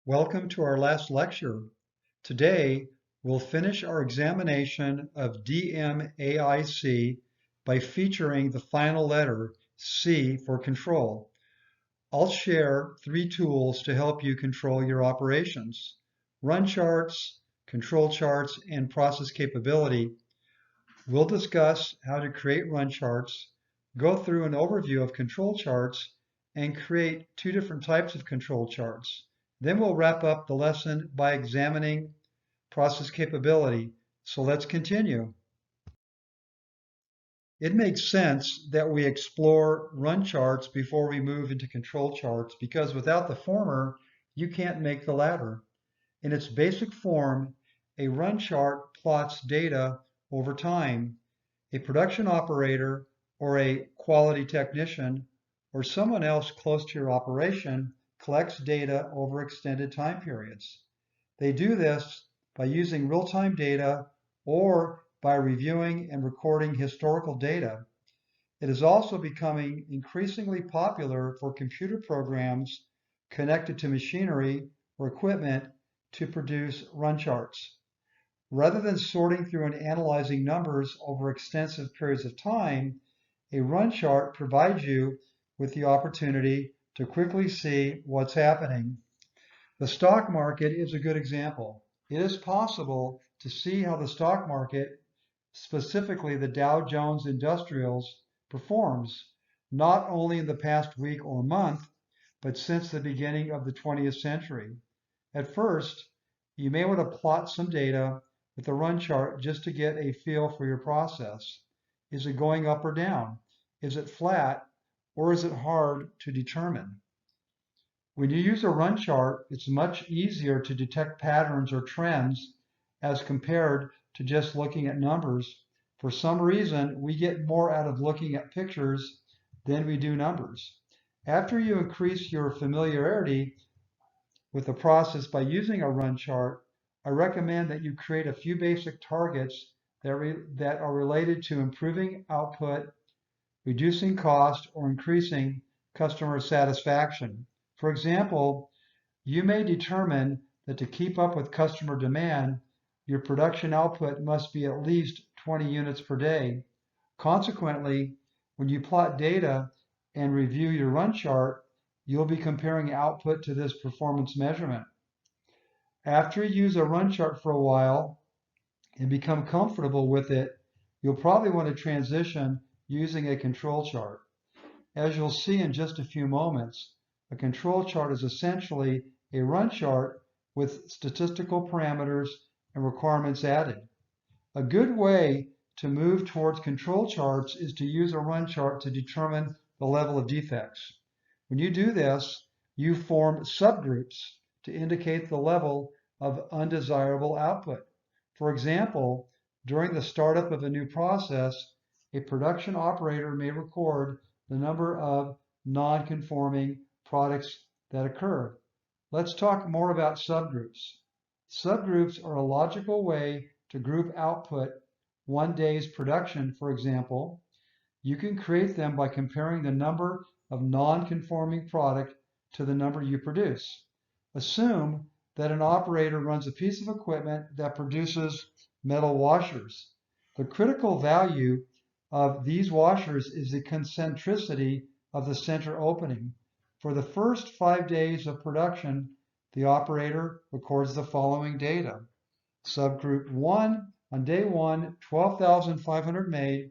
Welcome to our last lecture. Today, we'll finish our examination of DMAIC by featuring the final letter, C, for control. I'll share 3 tools to help you control your operations: run charts, control charts, and process capability. We'll discuss how to create run charts, go through an overview of control charts, and create 2 different types of control charts. Then we'll wrap up the lesson by examining process capability. So let's continue. It makes sense that we explore run charts before we move into control charts because without the former, you can't make the latter. In its basic form, a run chart plots data over time. A production operator or a quality technician or someone else close to your operation collects data over extended time periods. They do this by using real-time data or by reviewing and recording historical data. It is also becoming increasingly popular for computer programs connected to machinery or equipment to produce run charts. Rather than sorting through and analyzing numbers over extensive periods of time, a run chart provides you with the opportunity to quickly see what's happening. The stock market is a good example. It is possible to see how the stock market, specifically the Dow Jones Industrials, performs, not only in the past week or month, but since the beginning of the 20th century. At first, you may want to plot some data with a run chart just to get a feel for your process. Is it going up or down? Is it flat, or is it hard to determine? When you use a run chart, it's much easier to detect patterns or trends as compared to just looking at numbers. For some reason, we get more out of looking at pictures than we do numbers. After you increase your familiarity with the process by using a run chart, I recommend that you create a few basic targets that are related to improving output, reducing cost, or increasing customer satisfaction. For example, you may determine that to keep up with customer demand, your production output must be at least 20 units per day. Consequently, when you plot data and review your run chart, you'll be comparing output to this performance measurement. After you use a run chart for a while and become comfortable with it, you'll probably want to transition using a control chart. As you'll see in just a few moments, a control chart is essentially a run chart with statistical parameters and requirements added. A good way to move towards control charts is to use a run chart to determine the level of defects. When you do this, you form subgroups to indicate the level of undesirable output. For example, during the startup of a new process, a production operator may record the number of non-conforming products that occur. Let's talk more about subgroups. Subgroups are a logical way to group output one day's production, for example. You can create them by comparing the number of non-conforming product to the number you produce. Assume that an operator runs a piece of equipment that produces metal washers. The critical value of these washers is the concentricity of the center opening. For the first 5 days of production, the operator records the following data. Subgroup 1, on day 1, 12,500 made,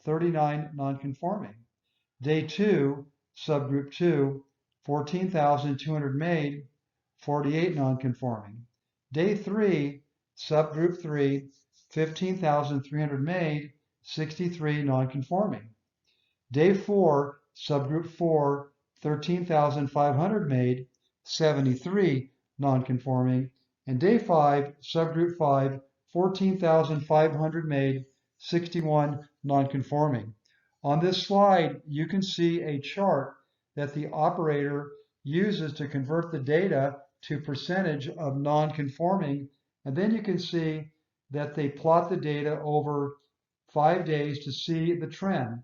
39 non-conforming. Day 2, subgroup 2, 14,200 made, 48 non-conforming. Day 3, subgroup 3, 15,300 made, 63 non-conforming. Day 4, subgroup 4, 13,500 made, 73 non-conforming. And day 5, subgroup 5, 14,500 made, 61 non-conforming. On this slide, you can see a chart that the operator uses to convert the data to percentage of non-conforming, and then you can see that they plot the data over 5 days to see the trend.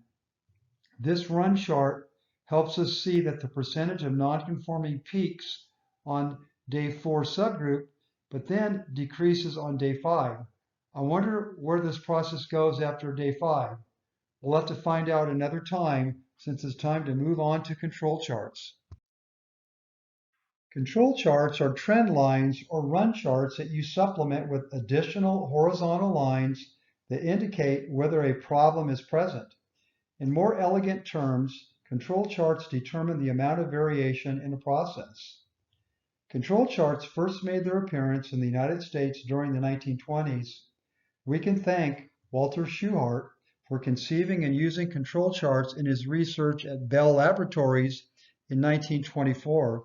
This run chart helps us see that the percentage of non-conforming peaks on day 4 subgroup, but then decreases on day 5. I wonder where this process goes after day 5. We'll have to find out another time since it's time to move on to control charts. Control charts are trend lines or run charts that you supplement with additional horizontal lines that indicate whether a problem is present. In more elegant terms, control charts determine the amount of variation in a process. Control charts first made their appearance in the United States during the 1920s. We can thank Walter Shewhart for conceiving and using control charts in his research at Bell Laboratories in 1924.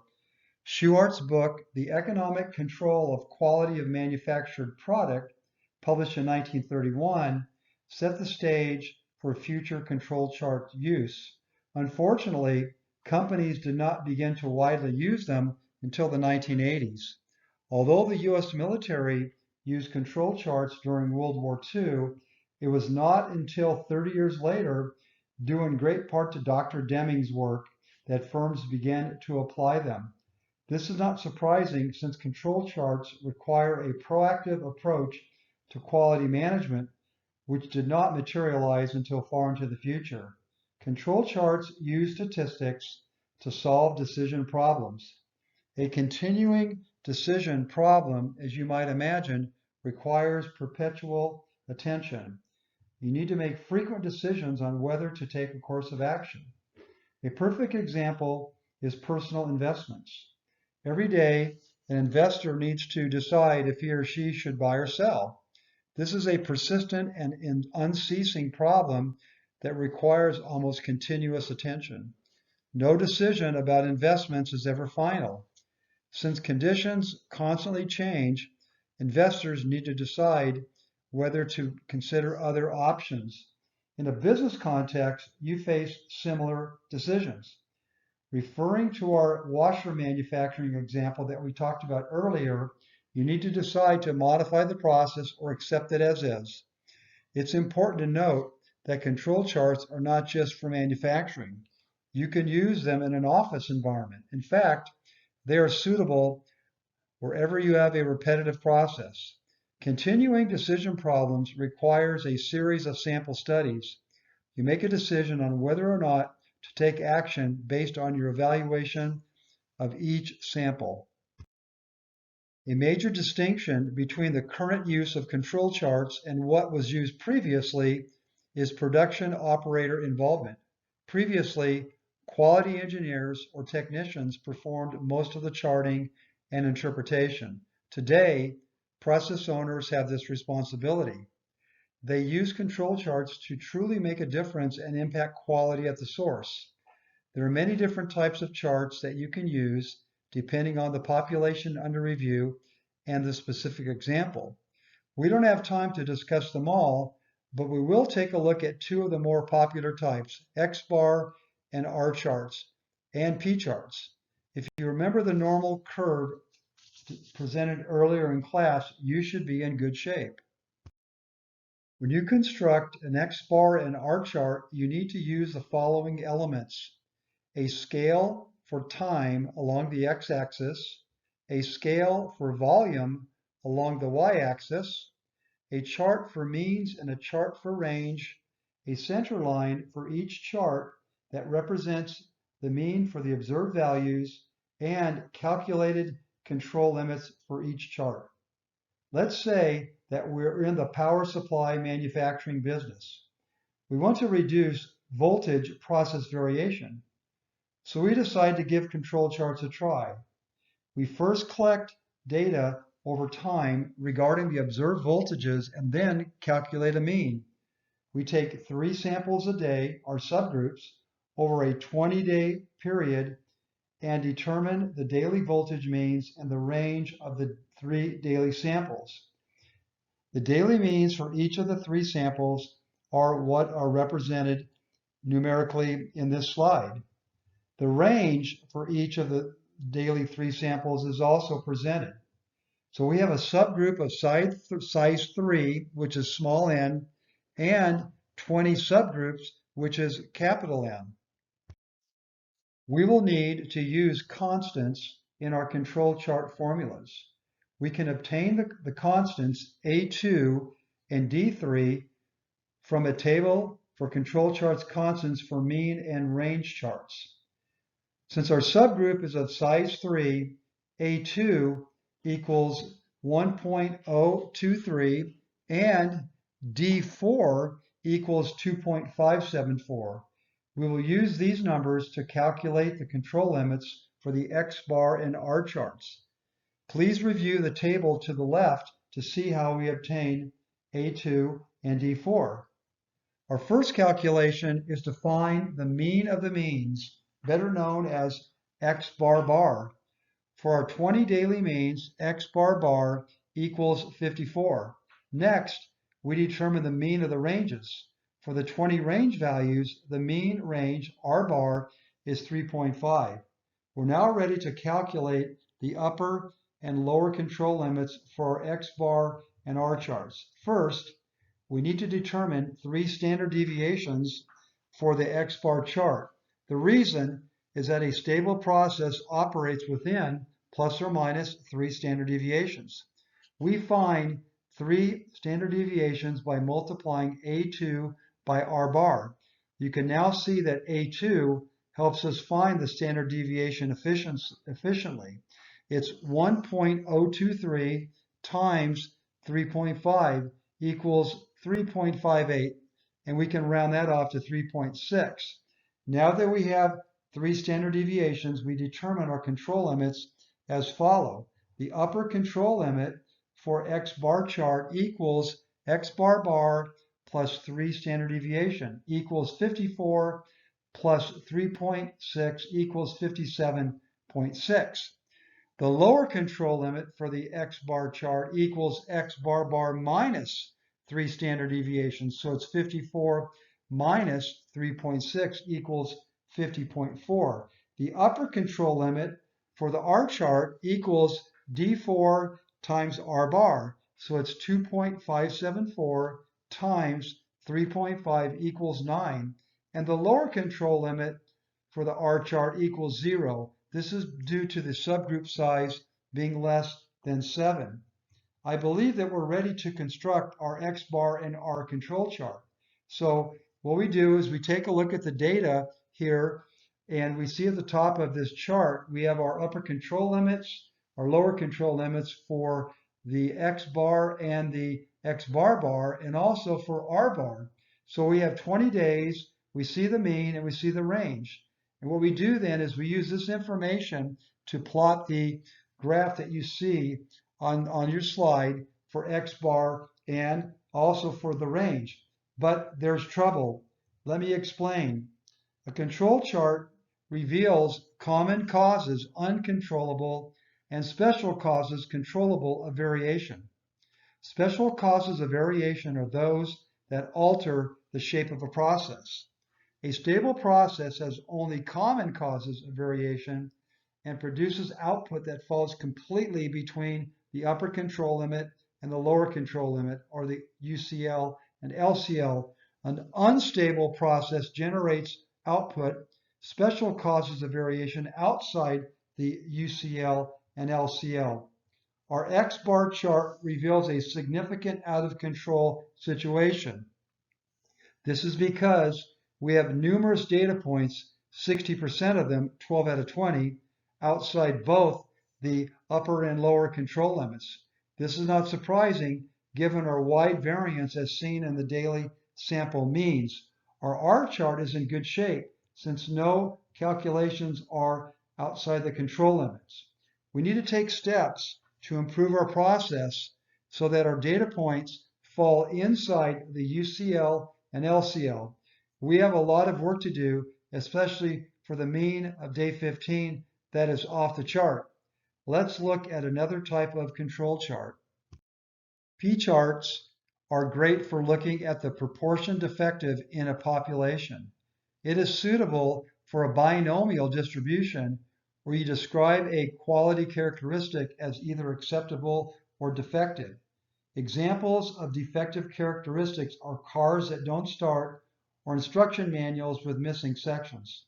Shewhart's book, The Economic Control of Quality of Manufactured Product, published in 1931, set the stage for future control chart use. Unfortunately, companies did not begin to widely use them until the 1980s. Although the US military used control charts during World War II, it was not until 30 years later, due in great part to Dr. Deming's work, that firms began to apply them. This is not surprising since control charts require a proactive approach to quality management, which did not materialize until far into the future. Control charts use statistics to solve decision problems. A continuing decision problem, as you might imagine, requires perpetual attention. You need to make frequent decisions on whether to take a course of action. A perfect example is personal investments. Every day, an investor needs to decide if he or she should buy or sell. This is a persistent and unceasing problem that requires almost continuous attention. No decision about investments is ever final. Since conditions constantly change, investors need to decide whether to consider other options. In a business context, you face similar decisions. Referring to our washer manufacturing example that we talked about earlier, you need to decide to modify the process or accept it as is. It's important to note that control charts are not just for manufacturing. You can use them in an office environment. In fact, they are suitable wherever you have a repetitive process. Continuing decision problems requires a series of sample studies. You make a decision on whether or not to take action based on your evaluation of each sample. A major distinction between the current use of control charts and what was used previously is production operator involvement. Previously, quality engineers or technicians performed most of the charting and interpretation. Today, process owners have this responsibility. They use control charts to truly make a difference and impact quality at the source. There are many different types of charts that you can use depending on the population under review and the specific example. We don't have time to discuss them all, but we will take a look at two of the more popular types, X-bar and R charts, and P charts. If you remember the normal curve presented earlier in class, you should be in good shape. When you construct an X-bar and R chart, you need to use the following elements: a scale for time along the x-axis, a scale for volume along the y-axis, a chart for means and a chart for range, a center line for each chart that represents the mean for the observed values, and calculated control limits for each chart. Let's say that we're in the power supply manufacturing business. We want to reduce voltage process variation. So we decide to give control charts a try. We first collect data over time regarding the observed voltages and then calculate a mean. We take 3 samples a day, our subgroups, over a 20-day period and determine the daily voltage means and the range of the 3 daily samples. The daily means for each of the 3 samples are what are represented numerically in this slide. The range for each of the daily 3 samples is also presented. So we have a subgroup of size 3, which is small n, and 20 subgroups, which is capital N. We will need to use constants in our control chart formulas. We can obtain the constants A2 and D3 from a table for control charts constants for mean and range charts. Since our subgroup is of size 3, A2 equals 1.023 and D4 equals 2.574. We will use these numbers to calculate the control limits for the X bar and R charts. Please review the table to the left to see how we obtain A2 and D4. Our first calculation is to find the mean of the means, better known as X bar bar. For our 20 daily means, X bar bar equals 54. Next, we determine the mean of the ranges. For the 20 range values, the mean range, R bar, is 3.5. We're now ready to calculate the upper and lower control limits for our X bar and R charts. First, we need to determine 3 standard deviations for the X bar chart. The reason is that a stable process operates within plus or minus 3 standard deviations. We find 3 standard deviations by multiplying A2 by R bar. You can now see that A2 helps us find the standard deviation efficiently. It's 1.023 times 3.5 equals 3.58, and we can round that off to 3.6. Now that we have 3 standard deviations, we determine our control limits as follow. The upper control limit for X bar chart equals X bar bar plus 3 standard deviation equals 54 plus 3.6 equals 57.6. The lower control limit for the X bar chart equals X bar bar minus 3 standard deviations. So it's 54 minus 3.6 equals 50.4. The upper control limit for the R chart equals D4 times R bar. So it's 2.574 times 3.5 equals 9. And the lower control limit for the R chart equals 0. This is due to the subgroup size being less than 7. I believe that we're ready to construct our X bar and R control chart. So what we do is we take a look at the data here, and we see at the top of this chart, we have our upper control limits, our lower control limits for the X bar and the X bar bar, and also for R bar. So we have 20 days, we see the mean, and we see the range. And what we do then is we use this information to plot the graph that you see on your slide for X bar and also for the range. But there's trouble. Let me explain. A control chart reveals common causes, uncontrollable, and special causes, controllable of variation. Special causes of variation are those that alter the shape of a process. A stable process has only common causes of variation and produces output that falls completely between the upper control limit and the lower control limit, or the UCL and LCL. An unstable process generates output, special causes of variation outside the UCL and LCL. Our X bar chart reveals a significant out of control situation. This is because we have numerous data points, 60% of them, 12 out of 20, outside both the upper and lower control limits. This is not surprising given our wide variance as seen in the daily sample means. Our R chart is in good shape since no calculations are outside the control limits. We need to take steps to improve our process so that our data points fall inside the UCL and LCL. We have a lot of work to do, especially for the mean of day 15 that is off the chart. Let's look at another type of control chart. P-charts are great for looking at the proportion defective in a population. It is suitable for a binomial distribution where you describe a quality characteristic as either acceptable or defective. Examples of defective characteristics are cars that don't start or instruction manuals with missing sections.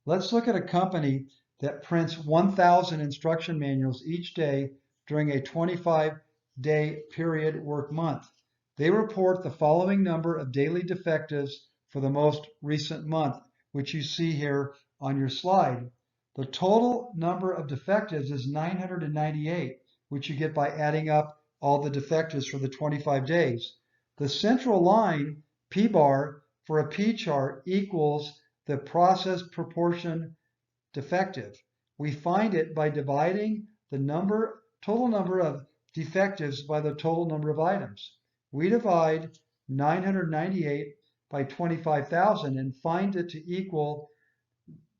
Let's look at a company that prints 1,000 instruction manuals each day during a 25-day period work month. They report the following number of daily defectives for the most recent month, which you see here on your slide. The total number of defectives is 998, which you get by adding up all the defectives for the 25 days. The central line, P bar, for a P chart equals the process proportion defective. We find it by dividing the total number of defectives by the total number of items. We divide 998 by 25,000 and find it to equal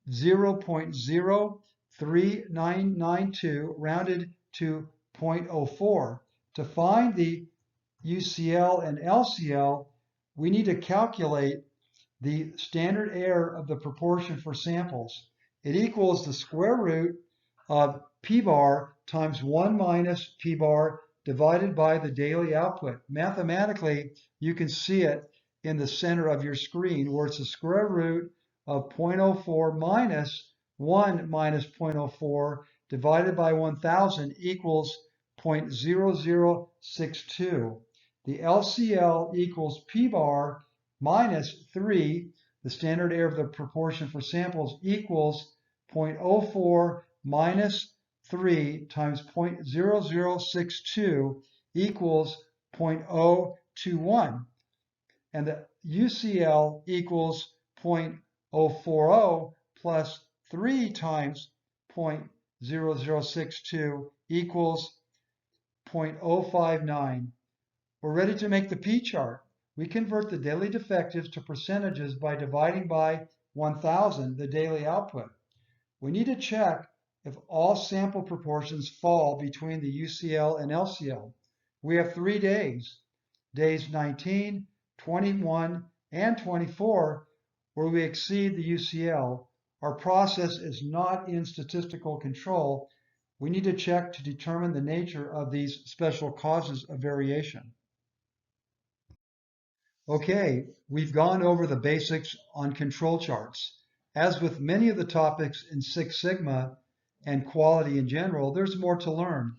0.03992 rounded to 0.04. To find the UCL and LCL, we need to calculate the standard error of the proportion for samples. It equals the square root of P bar times 1 minus P bar divided by the daily output. Mathematically, you can see it in the center of your screen where it's the square root of 0.04 minus 1 minus 0.04 divided by 1,000 equals 0.0062. The LCL equals P bar minus 3, the standard error of the proportion for samples equals 0.04 minus 3 times 0.0062 equals 0.021. And the UCL equals 0.040 plus 3 times 0.0062 equals 0.059. We're ready to make the P chart. We convert the daily defectives to percentages by dividing by 1,000 the daily output. We need to check if all sample proportions fall between the UCL and LCL. We have 3 days, days 19, 21, and 24, where we exceed the UCL. Our process is not in statistical control. We need to check to determine the nature of these special causes of variation. Okay, we've gone over the basics on control charts. As with many of the topics in Six Sigma and quality in general, there's more to learn.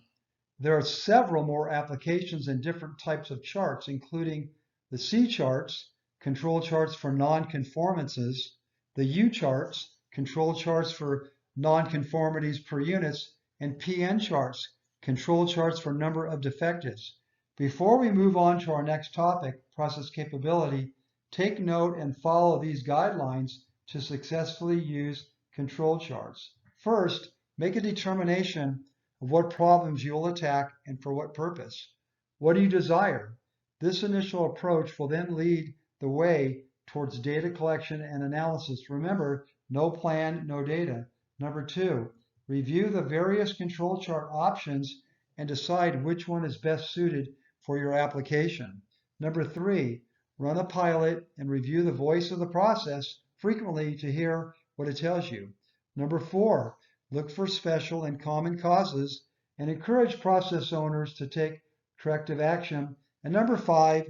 There are several more applications and different types of charts, including the C charts, control charts for non-conformances, the U charts, control charts for non-conformities per units, and PN charts, control charts for number of defectives. Before we move on to our next topic, process capability, take note and follow these guidelines to successfully use control charts. First, make a determination of what problems you will attack and for what purpose. What do you desire? This initial approach will then lead the way towards data collection and analysis. Remember, no plan, no data. Number 2, review the various control chart options and decide which one is best suited for your application. Number 3, run a pilot and review the voice of the process frequently to hear what it tells you. Number 4, look for special and common causes and encourage process owners to take corrective action. And number 5,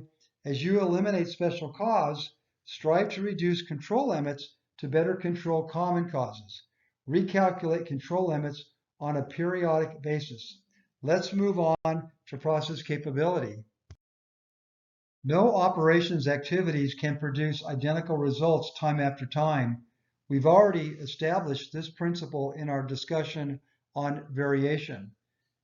as you eliminate special cause, strive to reduce control limits to better control common causes. Recalculate control limits on a periodic basis. Let's move on to process capability. No operations activities can produce identical results time after time. We've already established this principle in our discussion on variation.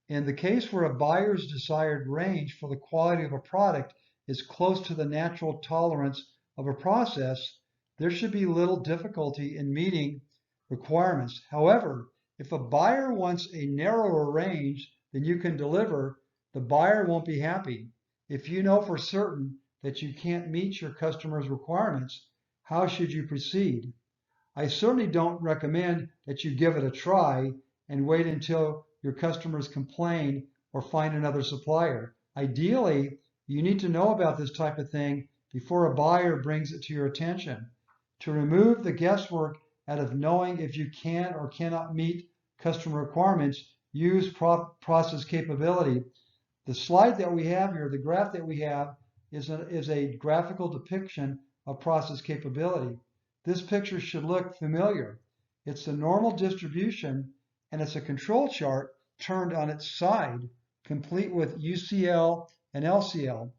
In the case where a buyer's desired range for the quality of a product is close to the natural tolerance of a process, there should be little difficulty in meeting requirements. However, if a buyer wants a narrower range than you can deliver, the buyer won't be happy. If you know for certain that you can't meet your customer's requirements, how should you proceed? I certainly don't recommend that you give it a try and wait until your customers complain or find another supplier. Ideally, you need to know about this type of thing before a buyer brings it to your attention. To remove the guesswork out of knowing if you can or cannot meet customer requirements, use process capability. The slide that we have here, the graph that we have, is a graphical depiction of process capability. This picture should look familiar. It's the normal distribution, and it's a control chart turned on its side, complete with UCL and LCL.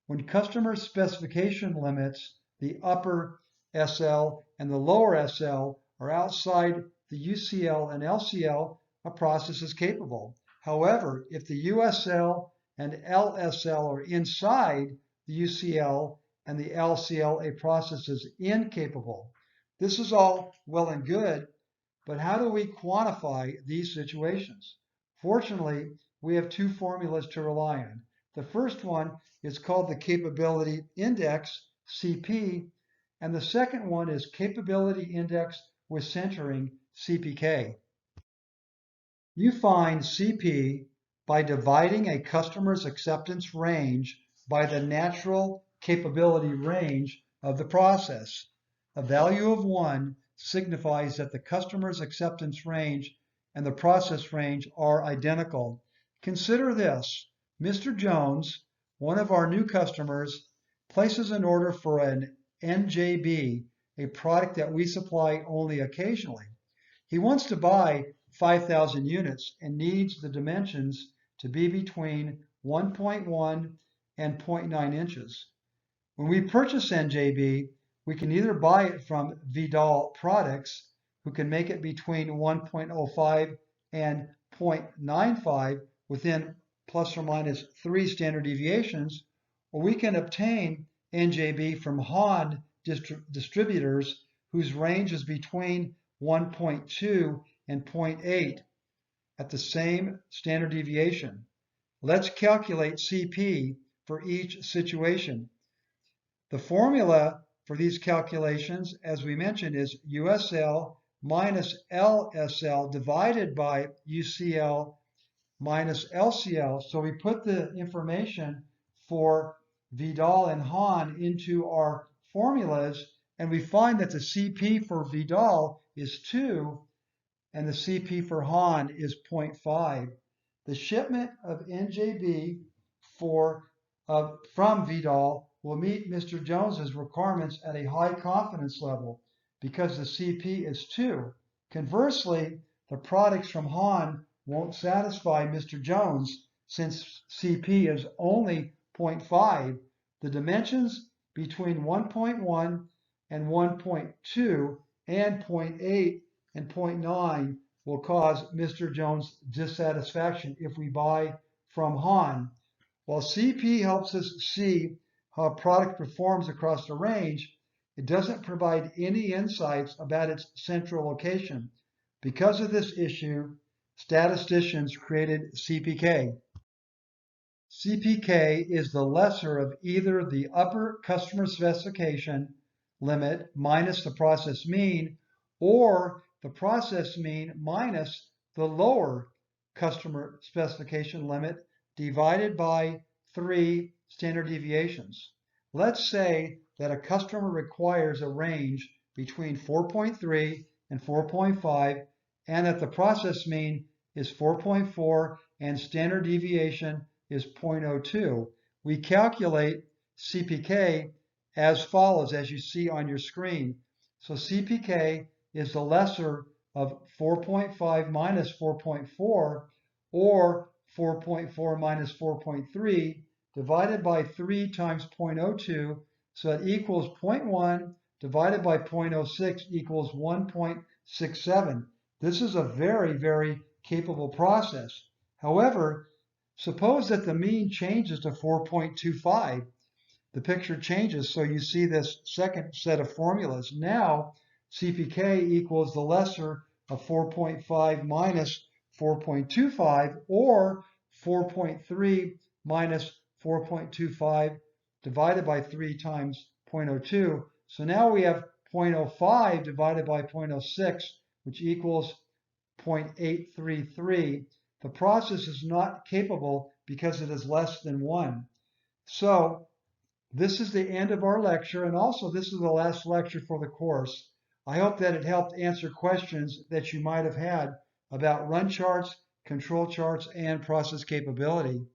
When customer specification limits, the upper SL and the lower SL are outside the UCL and LCL, a process is capable. However, if the USL and LSL are inside the UCL and the LCL, a process is incapable. This is all well and good, but how do we quantify these situations? Fortunately, we have two formulas to rely on. The first one is called the capability index, CP, and the second one is capability index with centering, CPK. You find CP by dividing a customer's acceptance range by the natural capability range of the process. A value of 1 signifies that the customer's acceptance range and the process range are identical. Consider this. Mr. Jones, one of our new customers, places an order for an NJB, a product that we supply only occasionally. He wants to buy 5,000 units and needs the dimensions to be between 1.1 and 0.9 inches. When we purchase NJB, we can either buy it from Vidal Products, who can make it between 1.05 and 0.95 within plus or minus 3 standard deviations, or we can obtain NJB from Han distributors whose range is between 1.2 and 0.8 at the same standard deviation. Let's calculate CP for each situation. The formula for these calculations, as we mentioned, is USL minus LSL divided by UCL minus LCL. So we put the information for Vidal and Han into our formulas, and we find that the CP for Vidal is 2 and the CP for Han is 0.5. The shipment of NJB from Vidal will meet Mr. Jones's requirements at a high confidence level because the CP is 2. Conversely, the products from Han won't satisfy Mr. Jones since CP is only 0.5. The dimensions between 1.1 and 1.2 and 0.8 and 0.9 will cause Mr. Jones dissatisfaction if we buy from Han. While CP helps us see how a product performs across the range, it doesn't provide any insights about its central location. Because of this issue, statisticians created CPK. CPK is the lesser of either the upper customer specification limit minus the process mean, or the process mean minus the lower customer specification limit divided by 3 standard deviations. Let's say that a customer requires a range between 4.3 and 4.5 and that the process mean is 4.4 and standard deviation is 0.02. We calculate CPK as follows, as you see on your screen. So CPK is the lesser of 4.5 minus 4.4 or 4.4 minus 4.3 divided by 3 times 0.02, so that equals 0.1 divided by 0.06 equals 1.67. This is a very, very capable process. However, suppose that the mean changes to 4.25. The picture changes, so you see this second set of formulas. Now, CPK equals the lesser of 4.5 minus 4.25, or 4.3 minus 4.25 divided by 3 times 0.02. So now we have 0.05 divided by 0.06, which equals 0.833. The process is not capable because it is less than 1. So this is the end of our lecture, and also this is the last lecture for the course. I hope that it helped answer questions that you might have had about run charts, control charts, and process capability.